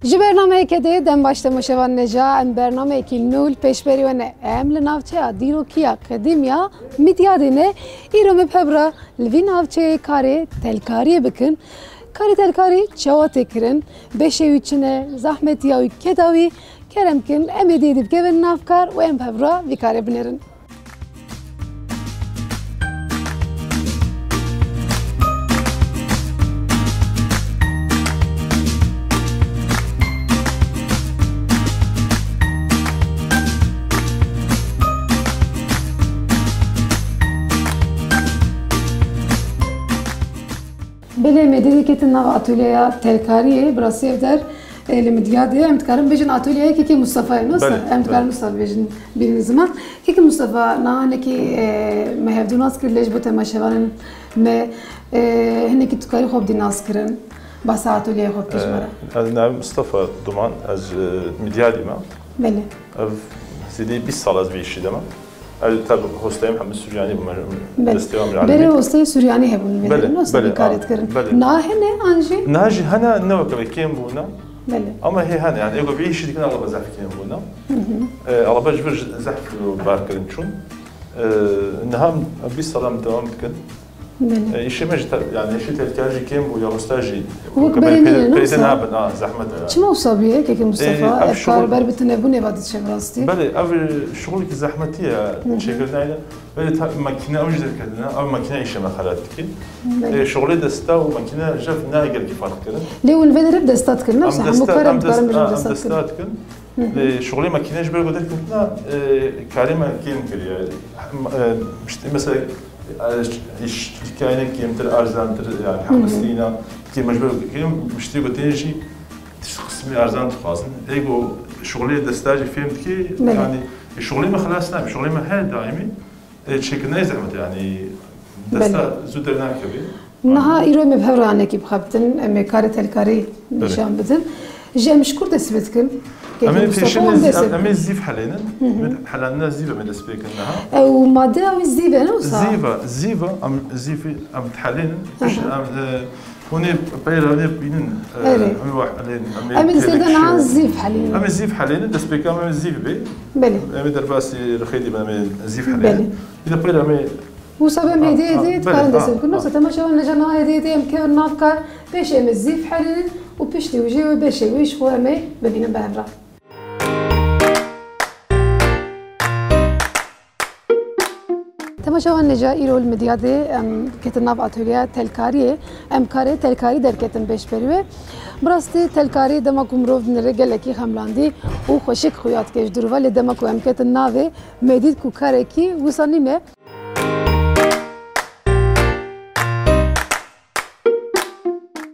Ji bernameyeke de dem başlamaşevan neca em bernameyekî nûl pêşberî em li navçeya dîrokiya qedîmiya Midyadê ne îro me pebra li vî navçeyê karê telkariyê bikin. Karê telkarî çawa tê kirin, beşê wî çi ne, zahmetiya wî keda wî kerem kin em ê dê dibkevin navkar û em pebra vî karê binêrin. Belê medîdê ketin nav atölyeya telkariyê birasî der li Midyadê em dikarin bêjin atölyeya kekê Mustafayê nosa em dikarin Mustafa bêjin bînin ziman kekê Mustafa nahanekî me hevdû nas kir lê ji bo temaşevanên me hinekî tu karî xwe bidî nas kirin basa atölyeyê xwe bikî ji me re. Ez navim Mustafa Duman, ez Midyadê me. Belê. Ev zêdî 20 sal ez vê işî de me. Tabii hostayım hem Süryanî bu desteğim yani. Berê hostayê Suryanî hebûn vê nosa vî karê dikirin. Nahine an jî? Nah jî hene ne weke kêm bûne. Belê. Ama hê hene yani ego vê işî dikin alaba zehf kêm bûne. Alaba ji vir zehf barkirin çûn. Niham 20 salam devam dikin. İşime yani işi telkarî kêm bû ya hosta jî. Wek berînê ne nosa? Nabin zehmet. Çima wisa bûye kekê Mustafa? Ev karber bitin hebûn eva diçe rastî? Belê ev şuğulekî zehmetiye çêkirnayê. Belê makine ew jî derkedine ev makine îşeme xelat dikin. Şuğulê desta û makine jev nagelekî fark kirin. Lê hûn vê derê destat kirin newsa hemû karem dikarin bijin destat kirin. Destat kirin. Şuğulê makine ji ber goder kirtina karê me kêm kiriye. Mesela hikâyenek kêmtir arzantir yani hemistîna kê mecbur kêm müşterî gotên jî kısmı arzan dixwazin. Ego şuğulê desta jî fêm dike yani şuğulê me xelas nabî şuğulê me her daimî çêkirnayê zehmet yani desta zû dernakeve. Niha îro me hevranekî bixebitin em ê karê telkarî nîşan bidin. Ji em ji kur dest pê dikin? Em ê zîv helênin. Helanina zîve me dest pê kirin niha. Ew maddeya wî zîve ne wisa? Zîva em zîvê em dihelênin. Hûnê peyra hûnê bînin em ê destpêkirin niha zîv helînin. Em ê zîv helênin destpêka em ê zîv bê. Belê. Em ê derbasî rixêdî em ê zîv helênin. Île peyra em ê wisa em hêdiyê dikarin dest pê bikin. Nosa temaşevan neca niha hêdiyê em kevin navkar pêşê em ê zîv helînin û piştî wî jî wê beşê wî ji xwe em ê bibînin bi hevra. Temaşevan neca îro li Midyadê em ketin nav atölyeya telkariyê em karê telkarî derketin pêşberî wê. Bi rastî telkarî dema ku mirov dinêre gelekî xemlandî û xweşik xuya dike ji dûrva lê dema ku em ketin navê mêdît ku karekî wisa nîme.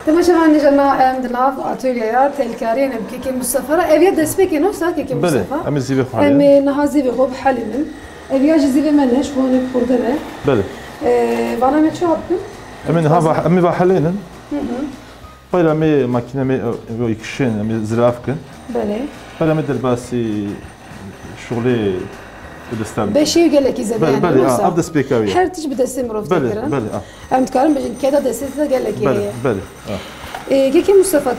Temaşevan neca na em di nav atölyeya telkariyê em kekê Mustafa re ev ya destpêkê wisa kekê Mustafa? Belê em ê zîvê xwe Em ê niha zîvê xwe bihelînin. Ev ya ji zîvê me ne ji bo hinek xurda re. Belê. Vana me çi hatibin? Em ê va helênin. Peyra em ê makine me kişên em ê ziraf kirin. Belê. Peyra em ê derbasî şuğulê destan. Beşî gelekî zede yani. Belê ev destpêka wî ye. Her tişt bi destê mirov tê kirin. Belê. Em dikarin bijin keda destê te gelekî heye. Belê. Kekê Mustafa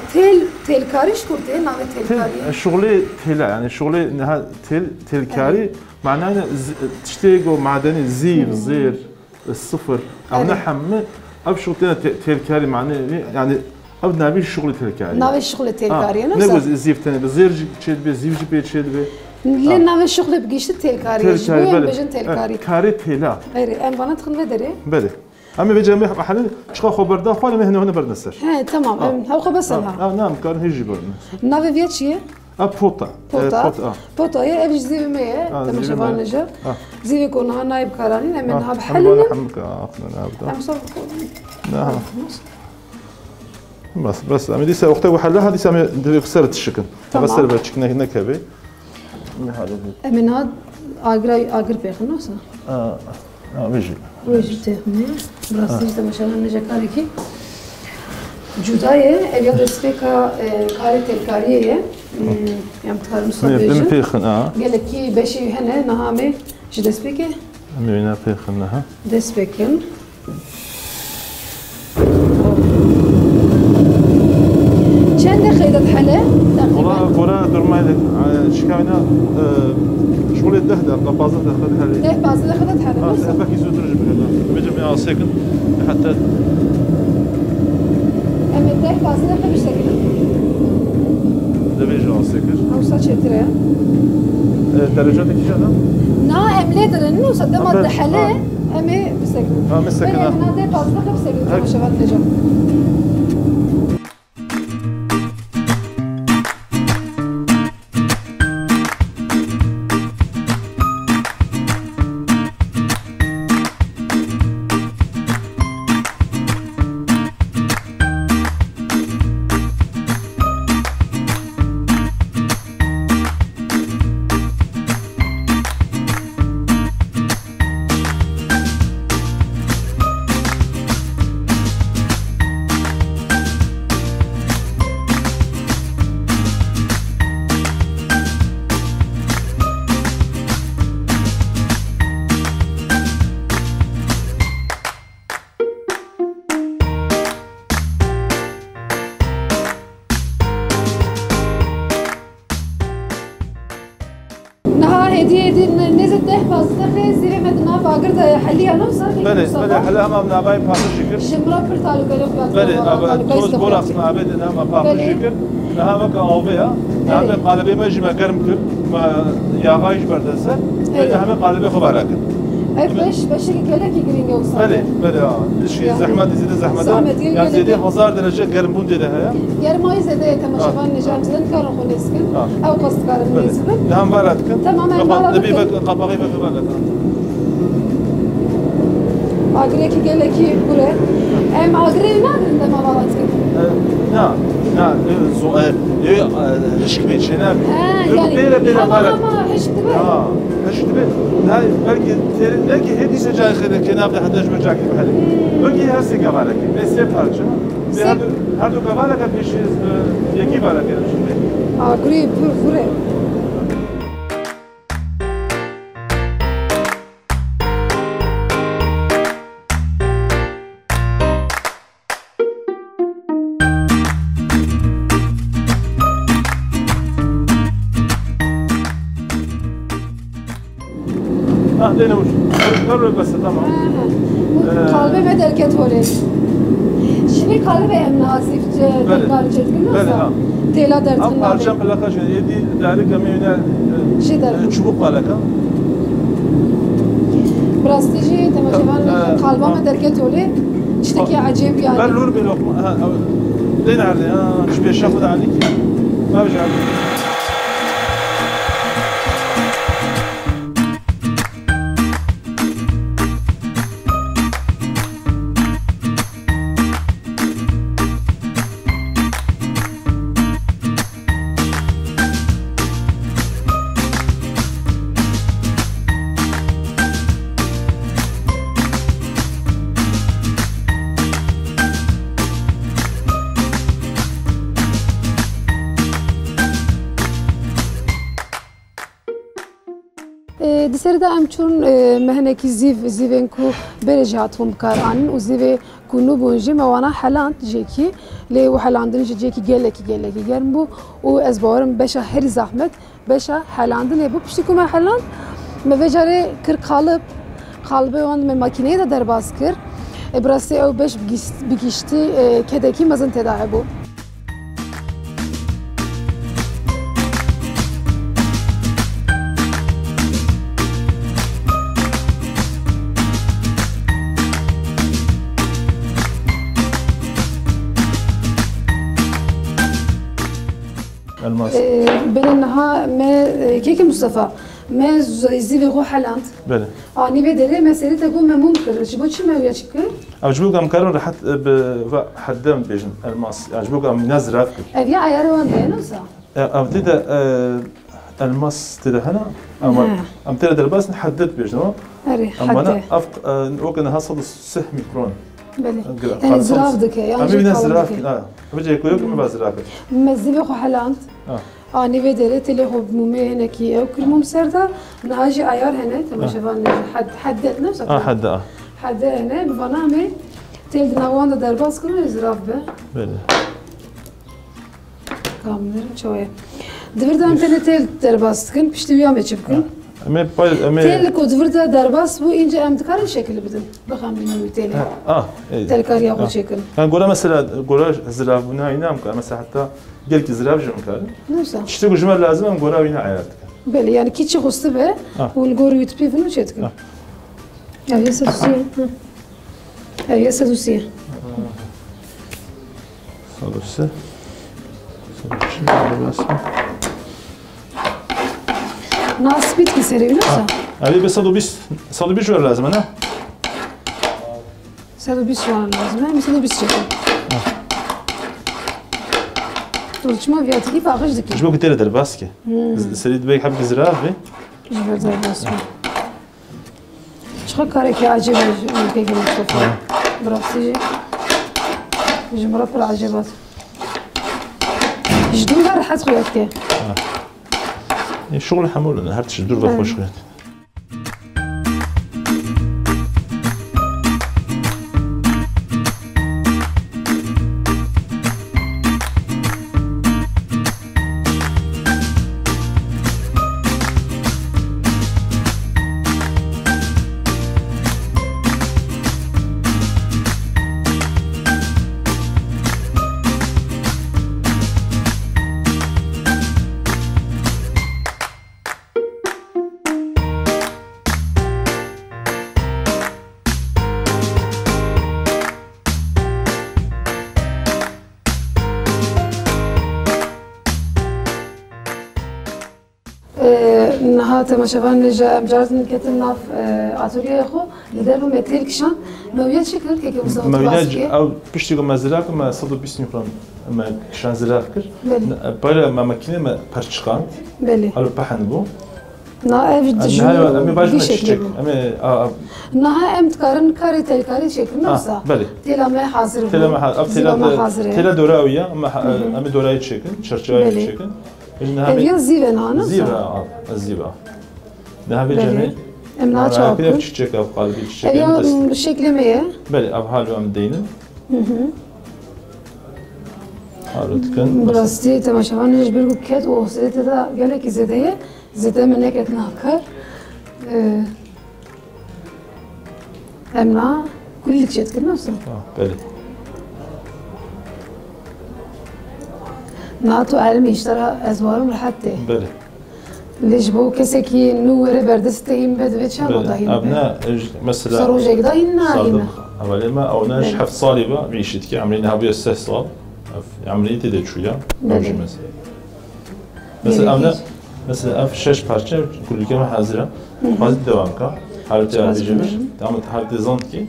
telkarî ji kur tê navê telkarî? Şuğulê têla yani şuğulê niha telkarî معناه تشتاقوا معدني زير زير الصفر او نحم اب شغلنا تلكاري معناه يعني اب نبي الشغل تلكاري نبي الشغل تلكاري انا نبغى زيف ثاني بزير تشيل بي زيف جي بي تشيل بي لين نبي الشغل بقيش تلكاري شويه بجن تلكاري كاري تيلا غير ام بنات خن بدري بدري اما بجميع محل شقا خبر دا خو هنا هنا برنسر ها تمام هو خبصلها نعم كان هيجي برنس نبي فيتشي بوطا بوطا يا ابي زيفي مية تما شفان نجا زيفي كونها نايب كارانين منها بحلنا هم صار نعم بس أنا لسه وقتها وحلها لسه أنا كسرت الشكل بس سربت شكلنا هنا كبي من هاد أجر بيخنوسا ويجي تهمي براسيج تما شفان نجا كاريكي جدایه اول دستپیکا کاری تلکاریه یم تکار مصابیجن گله کی بشی هنه نهامی چه دستپیکه؟ می‌بینم پیخن نه. دستپیکن. چند دقیقه حله؟ والله كورا درمايلك شكاينا شغل الدهدة قبازة دخلت هذه ده بعض دخلت هذا بس باقي زود رجب هذا بيجي من سكن حتى أما ده بعض دخل بيشتغل ده بيجي سكن أو صار ترى درجاتك شنو؟ نا أملي درنو صدق ما دحله أمي بسكن مسكن أنا ده بعض دخل بسكن كما شغال نجا هدي نزل ده بعض دخل زي ما دنا فاقر حليها نوصل بله حلا ما من أباي بحاجة شكر شمرا برتالو قالوا بله توز بولاس ما أبد نعم بحاجة شكر نعم كأوبيا نعم قالبي ما جمع كرم كر ما يعايش بردسة نعم قالبي خبرك أي باش كلك يقرين يوصل بله شيء زحمة زيد زحمة يعني زيد 1000 درجة گرم بون دیده هیا گرمای زده تماشاگران نجات زدن کار خو نسکن او قصد کار نسکن نعم بالات کن تماما بالات نبی بق قباقی بق بالات آگری کی گله کی بوله ام آگری ندارن دم بالات کن نه سؤال هشك بيتشنا يعني ما هشك تبع هشك تبع هاي بلكي هدي سجاي خير كناب ده حدش بجاك بحالي بلكي هسه قبالك بس يبارجا هادو قبالك بيش يجي بالك آگری بوله دينا وش قرر بس تمام قلبي ما دركت هولي شنو قلبي ام ناسف تقال جدنا بله تيلا درتنا ام ارجم بلاقه شنو يدي دارك مينا شي دار تشبق بالك براستيجي تماشيان قلبه ما دركت هولي اشتكي عجيب يعني بلور بلوك دينا علي شبيه شاخذ عليك ما بيجي عليك دسردا ام چون مهنکی زیون کو برجاتهم کاران و زیو کنو بونجی موانا حلانت جیکی لی و حلاندن جیکی گلکی گرم بو و از بارم بشه هر زحمت بشه حلاندن بو پشتی کو حلاند مفجره کر قالب وان من ماکینه دا درباز کر براستی او بش بگیشتی کدکی مزن تداعی بو الماس بينها ما كيك مصطفى ما زي غو حلانت بله اني بدري مسيرة تقول ما ممكن جبت شو ما ويا شكل عجبوك ام كارون رح حدام بيجن الماس عجبوك ام نزرات ابي عيار وان بينوسا ام تدا الماس تدا هنا ام تدا درباس نحدد بيجن ام انا افق وكان هاصل السح ميكرون بله يعني زراف دك يعني امي من زراف بجي كويك ما زراف مزبي خو حلانت اني بدري تلي خو ممي هنا كي او كل مم سردا ناجي عيار هنا تماشفان حدد نفسك حد هنا ببرنامج تلد نوان درباس كله زراف به بله kamiller çoğu. Divirden tane tel derbas tıkın, pişti bir yame çıkın. Ama pay ama Tel ko divirde derbas bu ince emdikar şekli bidin. Bakalım benim teli. Tel kar ya şekil. Yani gora mesela gora zirav buna inam kar mesela hatta gel ki zirav jom kar. Neyse. İşte bu cümle lazım ama gora yine ayart. Böyle yani kiçi hustu ve bu goru yutpi bunu çetkin. Ya yasa dusiye. Ya yasa dusiye. Olursa. Şimdi basma. Nasıl bitki seri biliyorsa? Ali be salı bir şöyle lazım ana. Sadu bir soğan lazım. Hem sadu bir çekin. Tulçma fiyatı gibi akıcı ki. Şu كتير درباس كي سريد بيك حب زراف بي Jibir derbas. Çıkar kare ki acaba ülke gibi Mustafa. Bıraksıcı. Jimra per acabat. جدول راح تخويا كي شغل حمول انا هرتش الدور بخوش خيات نهات مشابان نجا مجرد كتن ناف عطولي خو لدرو متيل كشان مويات شكل كي كوسا مويناج او بيشتي ما زراف ما صدو بيسني فرام ما كشان زراف كر بالا ما ماكينه ما برشقان بلي على بحن بو نا اف دجو امي باش نشتك امي نها ام تقارن كاري تلكاري شكل نفسه بلي تلا ما حاضر تلا ما تلا دوراويه امي دوراي شكل شرشاي شكل يا زيفن هانا زيفا الزيفا ده بيجمع امنا كده تشاكل تشيك او قلبي تشيك يا شكل مية بله اب حالو ام دينن حالو تكن براستي تماشافان نج بيرجو كات وصلت ده قالك زديه زده من هيك تنهكر امنا كل شيء تكن نفسه بله ناتو علم يشترى ازوارهم لحتى بله ليش بو كسكي نور بردستين بدويتشان وضاين ابناء مثلا صاروجك ضاين نايمه اول ما او ناش حف صالبه ميشت كي عاملينها بيا 6 صال عمليه تدي شويه موجي مثلا ابناء مثلا اف شش parça كل كلمه حاضره فاز devam ka حالتي بيجمش تعمل حالتي زونتي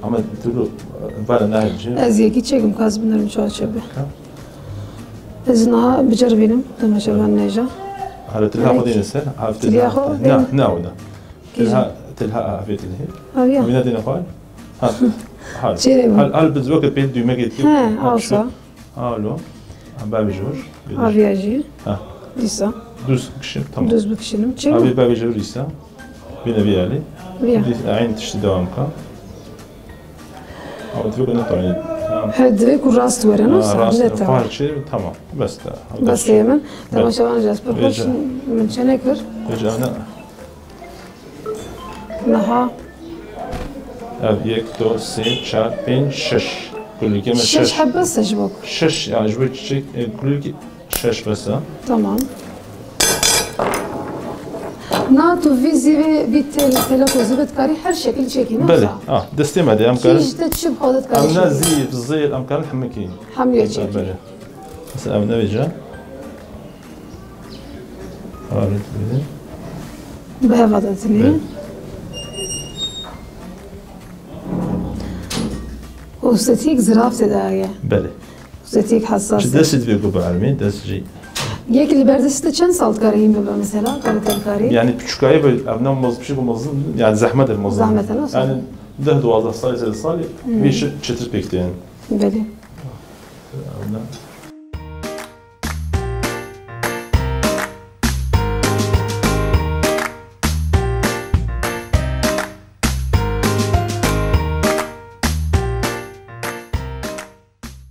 اما تقولوا بلا نهج ازيكي تشيكم كاز بنرم شو شبه ازنها بجربينم تماشافان نجا هلا تلها خذين السنة تلها نعم نعم تلها عفيت اللي هي من هذه نقال هل بتزوج بين دوما جت ها اوصا الو عم بابي جور افياجي ها لسه دوز كشم تمام دوز بكشنم ابي بابي جور لسه بينا بيالي عين تشتي دوامك او تفوق نطلع هدوي كراست ورنا راست فارشي تمام بس بس يمن تمام شبان جاس بركش من شنكر رجعنا نها یک دو سه چهار پنج شش كل كلمة شش حبة سجبك شش يعني جبت شيء كل شش بس تمام ناتو فيزي بيت تلفزي بتكاري هر شكل شكل بله دستي ما دي امكان كيش تشب خودت كاري امنا زي بالزي امكان حمكين حمية شكل بله بس امنا بيجا هارد بها فضلتني وستيك زراف تدايا بله وستيك حساس دست بيقو بعلمي دست جي ياك اللي بردست چند سال كاريين ببا مثلا كارت الكاري يعني küçükayı böyle ablam moz bir şey olmazın yani zahmet el moz زحمة nasıl yani ده دوازده سال سه سال bir şey çıtır bekleyen بله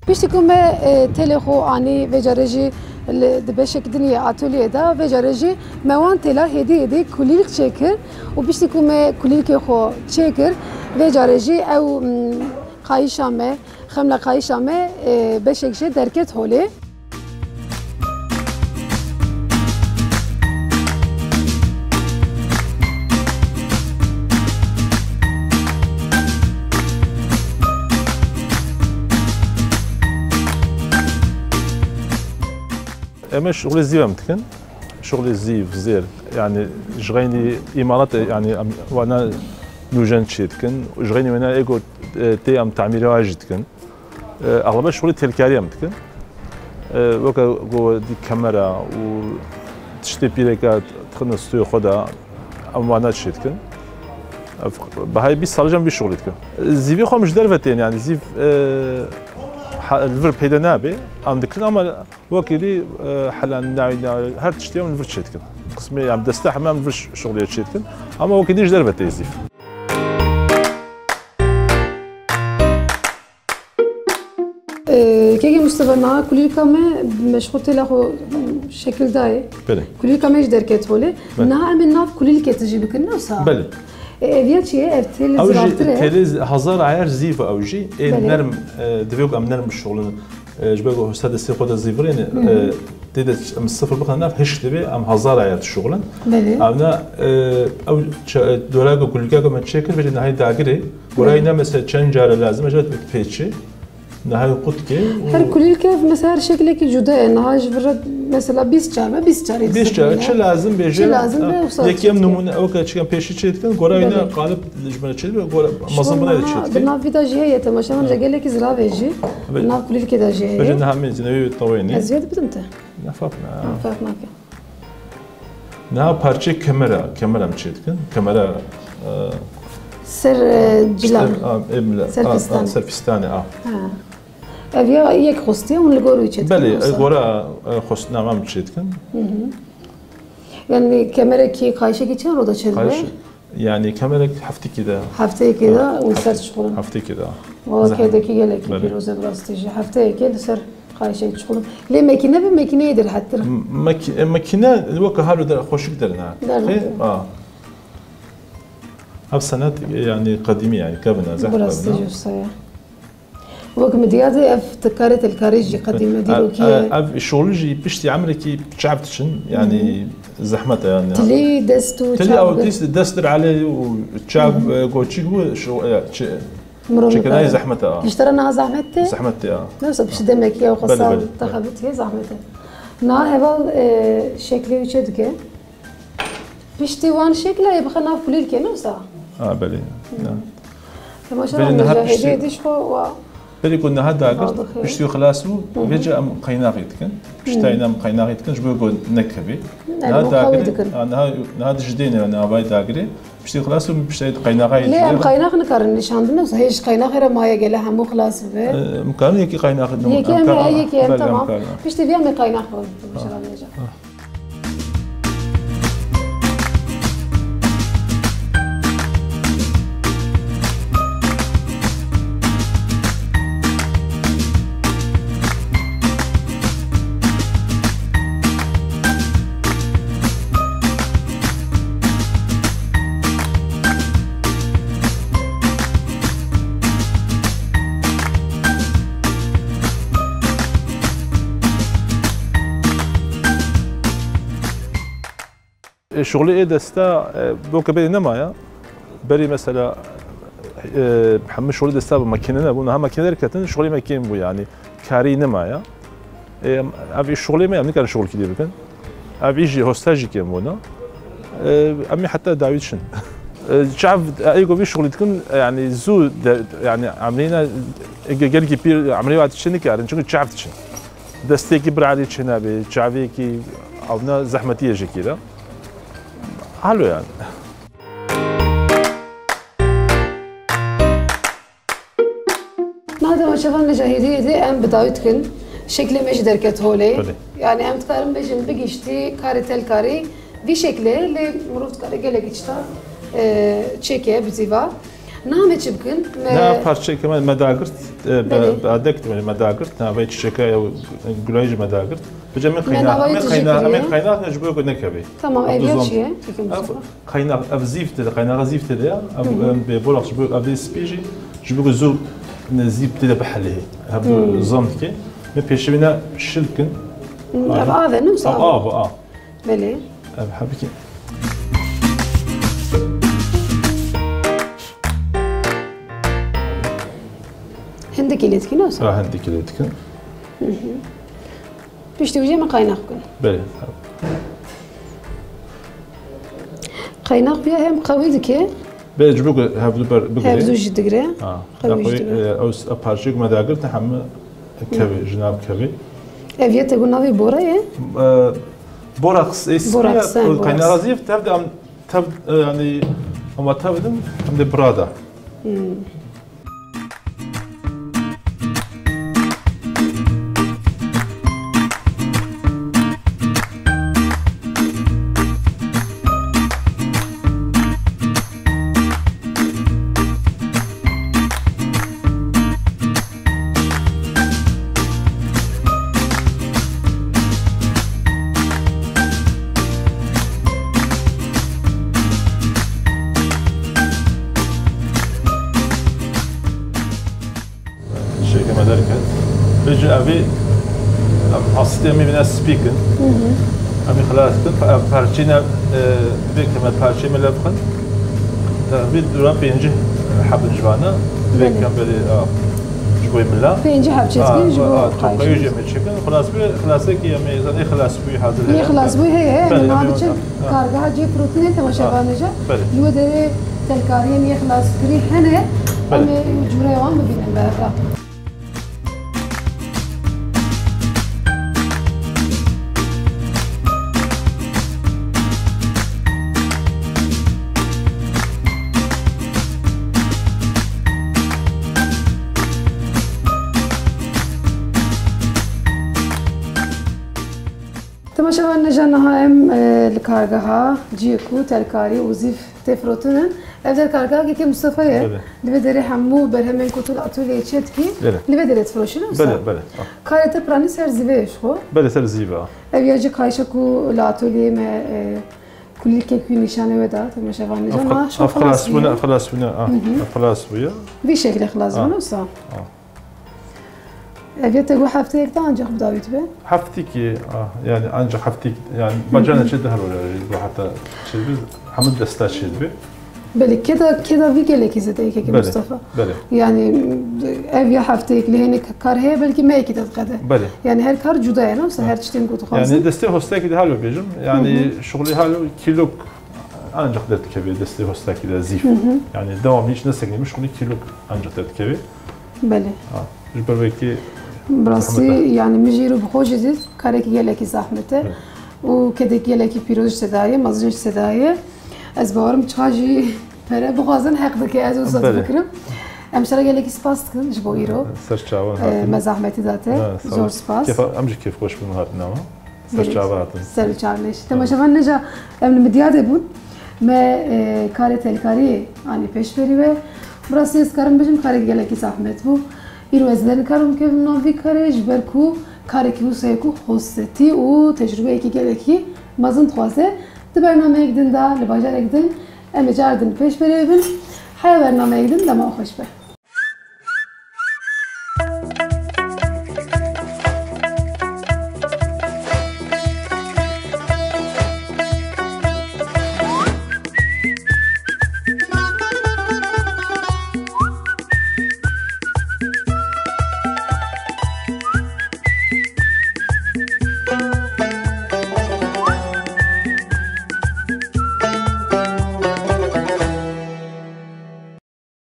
Piştikû me telê xwe anî vêcare jî di beşek dinî atölyê da vêcare jî me wan têla hêdî hêdî kulîlk çêkir û piştikû me kulîlkê xwe çêkir vêcare jî ew qayîşa me xemla qayîşa me beşek jî derket holê. اما شغل الزيف متكن شغل الزيف زير يعني جغيني ايمانات يعني وانا نوجن تشيتكن جغيني وانا ايجو تي ام تعمير واجدكن اغلب شغل تلكاري متكن وكا جو دي كاميرا و تشتي بيركا تخنس تو خدا ام وانا تشيتكن بهاي بي صالجان بي شغلتكن زيفي خو مش درفتين يعني زيف الفر بيدا نابي عندك اما وكيلي حلا ناوي هر تشتي من الفر تشيتكن قسمي يعني دستح ما من الفر شغلي تشيتكن اما وكيلي جربه تيزيف كيكي مصطفى معاه كل كامي مشغول له شكل داي بله كل كامي دركت هولي نها من ناف كل الكتجي بكنا صح بله فياتشي افتل زرافه تلز هزار عيار زيف اوجي نرم دفيوق ام نرم الشغل جباكو استاذ السيقود الزيفرين تيدت من الصفر بقى ناف هش تبي ام هزار عيار الشغل انا او دولاغو كلكاغو ما تشكل في نهايه داغري وراينا مثلا تشنجار لازم اجت بيتشي نهاية قطكي هر كل كيف مثلا شكلك جدا نهاج فرد مثلا 20 çarpı 20 çarpı 20 çarpı çe lazım beje çe lazım da yekem numune o kadar çıkan peşi çetken gorayna kalıp jmana çelbi gora mazın buna çetken بنا في داجيه تماشا من جالك زرا بيجي بنا كل كده داجيه بجن هم زنوي طويني ازيد بدمته نفقنا نفقناك نها parça kamera mı çetken kamera سر جلال سرفستاني افيا يك خوستي ونلقورو يتشتكن بله غورا خوستنا ما متشتكن يعني كاميرا كي قايشه كي تشارو دا قايش يعني كاميرا حفتي كده كده وسر شغل حفتي كده وكذا كي قالك بيروز براستيجي حفتي كده سر قايشه شغل ليه ماكينه بماكينه يدير حتى ماكينه الوقت هارو خوش درنا هذا سنة يعني قديمة يعني كابنا زحمة براستيجي صحيح وقت مديادي افتكرت الكاريجي قديمة ديرو كي اف شغلجي بشتي عمركي بتشعبتشن يعني زحمتها يعني تلي دستو تلي او دستر عليه وتشعب كوتشي هو شو شكلها زحمتها اشتريناها زحمتها نفس باش دمك يا وخصال تخبت هي زحمتها نا هبل شكلي وشدكه بشتي وان شكلها يبقى ناف كل الكينو صح بلي نعم ما شاء الله هديش هو بلي كنا هذا بشتي خلاصو بيجا ام قيناغيتكن بشتاينا ام قيناغيتكن جبو نكبي هذا جدين انا باي داغري بشتي خلاصو بشتي قيناغايت ليه ام قيناغ نكرن نشاندنا هيش قيناغ غير ما يجي مو خلاص به مكان يكي قيناغ يكي تمام بشتي بيعمل قيناغ ما شاء الله نجا شغلي ايه دستا بوكا بيني نمايا بري مثلا محمد شغلي دستا بماكينه بونا هم ماكينه ركتن شغلي ماكين بو يعني كاري نمايا ابي شغلي ما يعني كان شغل كده بكن ابي جي هوستاجي كيم بونا امي حتى داويتشن شعب ايغو بي شغلي تكون يعني زو يعني عاملين قال كي بير عمليه واحد تشني كارن شنو شعب تشن دستيكي برالي تشنابي شعبيكي اونا زحمتيه جي كده حلو يعني نادر ما شافنا جاهدي دي ام بدايتكن شكل مش دركت هولي يعني ام تكارم بيجن بيجشتي كاري تل كاري في شكله اللي مروت كاري قالك اشتا تشيكي بزيفا نامه چی بکن؟ نه پارچه که من مداگرت بعدکت من مداگرت نه ولی چیکه یا گلایج مداگرت بجا من قیناق نجبور کنه نکبی تمام ایویا چیه؟ قیناق افزیف ده قیناق افزیف ده به بلاش جبور افزیف سپیجی جبور زور نزیب ده بحله هب زمت که من پیشوینا شلکن هذا نمسا بله حبی که هندك اللي تكين وصل؟ هندك اللي تكين. بيشتي وجه ما قيناق كن. بله. قيناق بيها هم قوي ذكي. بله جبوك هفدو بقولي. هفدو جدقرة. قوي أو أبارشيك ما داقرت نحم كبي جناب كبي. أبيت تقول نافي بورا إيه؟ بوراقس إيش؟ بوراقس. قيناق زيف تبدأ يعني هم تبدأ هم برادا. بيجي أبي أصلي أمي من السبيكن أمي خلاص بارشينا بيك كمان بارشي من لفخن أبي دوران بينجي حب نجوانا بيك كم بدي شوي من لا بينجي حب شتكين جوا تبقى يجي من شكل خلاص بي خلاص كي أمي زين خلاص بي هذا هي خلاص بي هي أنا ما بتشوف كارجها جي بروتين تما شغالة يو دري تلكارين يخلص كري هنا أمي جوري وان ببين برا تماشا نجانا هايم الكارغها جيكو تلكاري وزيف تفروتن افضل كارغا كي مصطفى اللي بدري حمو برهمن كتل اتولي تشتكي اللي بدري تفروشنا بله بله كارت براني سر زيفه شو بله سر زيفه ابياجي كايشكو لاتولي ما كل كي نشانه ودا تماشا نجانا شو خلاص بنا خلاص ويا بشكل خلاص بنا صح أبيت تقول حفتك تانجح بداويت به؟ حفتك يعني أنجح حفتك يعني بجانا شد هالولا حتى شد حمد دستات شد به. بله كده في كلك زديك كي مصطفى. بله. يعني أبي حفتك لهني كار هي بلكي ما يكيد تقدر. بله. يعني هالكار جدا نفس هر تشتين قط خالص. يعني دستي هستك كده هالو بيجم يعني شغلي هالو كيلو أنجح درت كبير دستي هستك كده زيف. يعني دوام هيش نسقني مش شغلي كيلو أنجح درت كبير. بله. جبر بيكي براسي يعني مجيرو بخوش جديد كارك يلكي زحمته وكدك يلكي بيروج سدايه مزجش سدايه از باورم تشاجي برا بغازن حقدك از وصل فكرم امشرا يلكي سباس كن جبو ايرو سرچاوان مزاحمتي ذاته زور سباس كيف خوش من هاتنا سرچاوات سرچاوش تماشا نجا من مدياده بون ما كارت الكاري اني پیش بری و براسي اس كارم بجم كارك يلكي زحمت بو ایرو از دل کارم که ناوی کارش برکو کاری که وسایل کو خواستی و تجربه کی گله کی مازن خواسته تو برنامه یک دن دا لباجر یک دن ام جاردن پیش بریم حیا برنامه یک دن دما خوش به